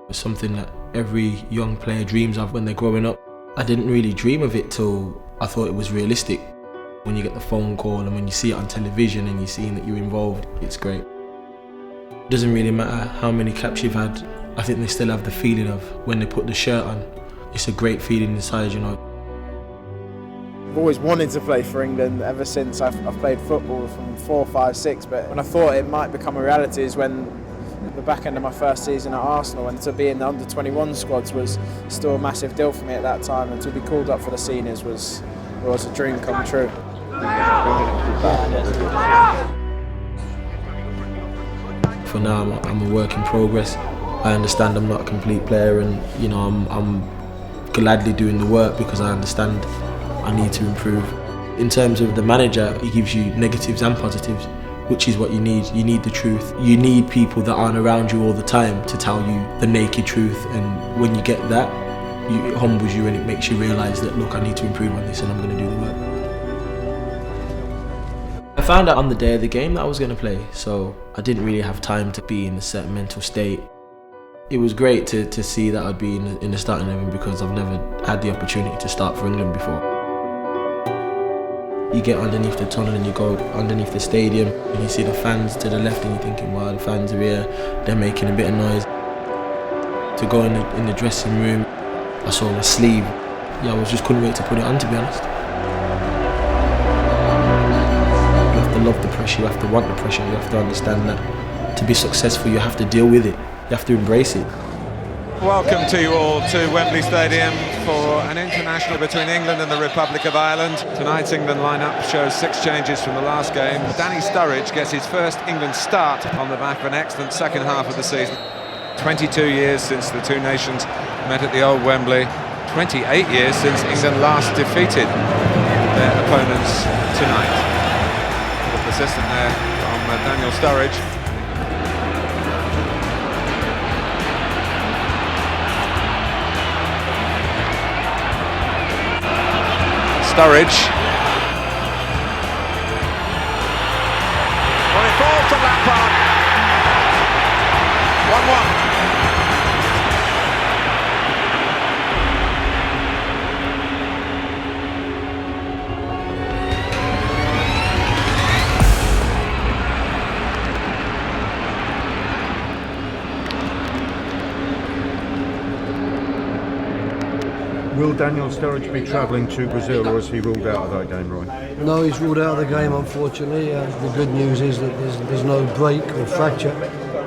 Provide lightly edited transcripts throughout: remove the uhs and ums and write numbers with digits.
It's something that every young player dreams of when they're growing up. I didn't really dream of it till I thought it was realistic. When you get the phone call and when you see it on television and you're seeing that you're involved, it's great. It doesn't really matter how many caps you've had. I think they still have the feeling of when they put the shirt on. It's a great feeling inside, you know. I've always wanted to play for England ever since I've played football from 4, 5, 6, but when I thought it might become a reality is when the back end of my first season at Arsenal, and to be in the under-21 squads was still a massive deal for me at that time, and to be called up for the seniors was a dream come true. For now, I'm a work in progress. I understand I'm not a complete player, and you know I'm gladly doing the work because I understand I need to improve. In terms of the manager, he gives you negatives and positives, which is what you need. You need the truth. You need people that aren't around you all the time to tell you the naked truth, and when you get that, it humbles you and it makes you realise that, look, I need to improve on this and I'm going to do the work. I found out on the day of the game that I was going to play, so I didn't really have time to be in a certain mental state. It was great to see that I'd be in the starting 11 because I've never had the opportunity to start for England before. You get underneath the tunnel and you go underneath the stadium and you see the fans to the left and you're thinking, wow, the fans are here, they're making a bit of noise. To go in the dressing room, I saw my sleeve. Yeah, I just couldn't wait to put it on, to be honest. You have to love the pressure, you have to want the pressure, you have to understand that to be successful you have to deal with it, you have to embrace it. Welcome to you all to Wembley Stadium for an international between England and the Republic of Ireland. Tonight's England lineup shows 6 changes from the last game. Danny Sturridge gets his first England start on the back of an excellent second half of the season. 22 years since the two nations met at the old Wembley. 28 years since England last defeated their opponents tonight. The persistent there from Daniel Sturridge. Sturridge. Well, it falls to Lampard. 1-1. Will Daniel Sturridge be travelling to Brazil, or is he ruled out of that game, Roy? No, he's ruled out of the game, unfortunately. The good news is that there's no break or fracture,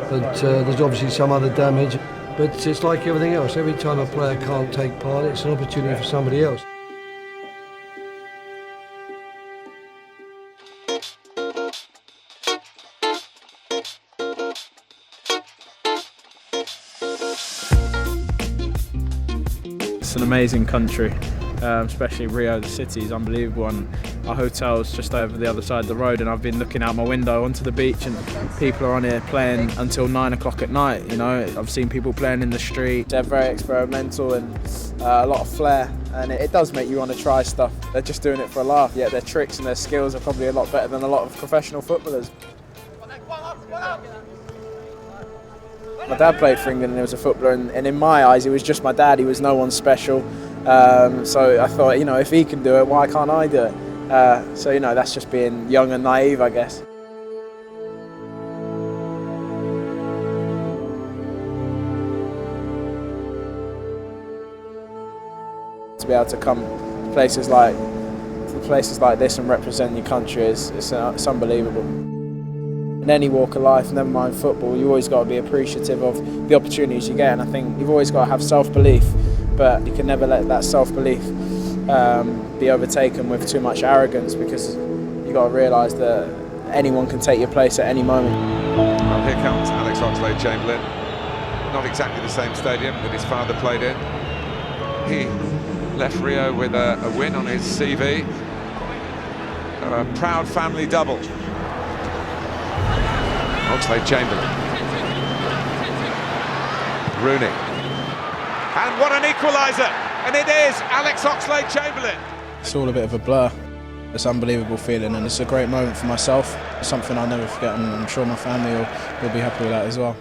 but there's obviously some other damage. But it's like everything else. Every time a player can't take part, it's an opportunity for somebody else. It's an amazing country, especially Rio. The city is unbelievable, and our hotel's just over the other side of the road, and I've been looking out my window onto the beach and people are on here playing until 9 o'clock at night. You know, I've seen people playing in the street. They're very experimental and a lot of flair, and it does make you want to try stuff. They're just doing it for a laugh, yet their tricks and their skills are probably a lot better than a lot of professional footballers. My dad played for England and he was a footballer, and in my eyes he was just my dad, he was no one special. So I thought, you know, if he can do it, why can't I do it? So, you know, that's just being young and naive, I guess. To be able to come to places like this and represent your country it's unbelievable. In any walk of life, never mind football, you always got to be appreciative of the opportunities you get, and I think you've always got to have self-belief, but you can never let that self-belief be overtaken with too much arrogance, because you've got to realise that anyone can take your place at any moment. Well, here comes Alex Oxlade-Chamberlain. Not exactly the same stadium that his father played in. He left Rio with a win on his CV. A proud family double. Oxlade-Chamberlain. Rooney. And what an equaliser! And it is Alex Oxlade-Chamberlain. It's all a bit of a blur. It's an unbelievable feeling, and it's a great moment for myself. It's something I'll never forget, and I'm sure my family will be happy with that as well.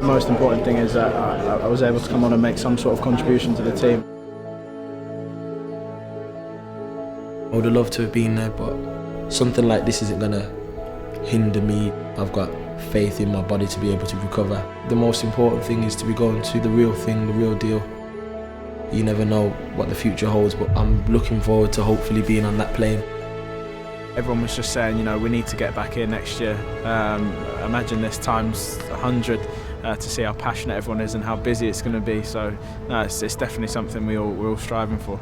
The most important thing is that I was able to come on and make some sort of contribution to the team. I would have loved to have been there, but something like this isn't going to hinder me. I've got faith in my body to be able to recover. The most important thing is to be going to the real thing, the real deal. You never know what the future holds, but I'm looking forward to hopefully being on that plane. Everyone was just saying, you know, we need to get back here next year. Imagine this times 100 to see how passionate everyone is and how busy it's going to be. So, no, it's definitely something we're all striving for.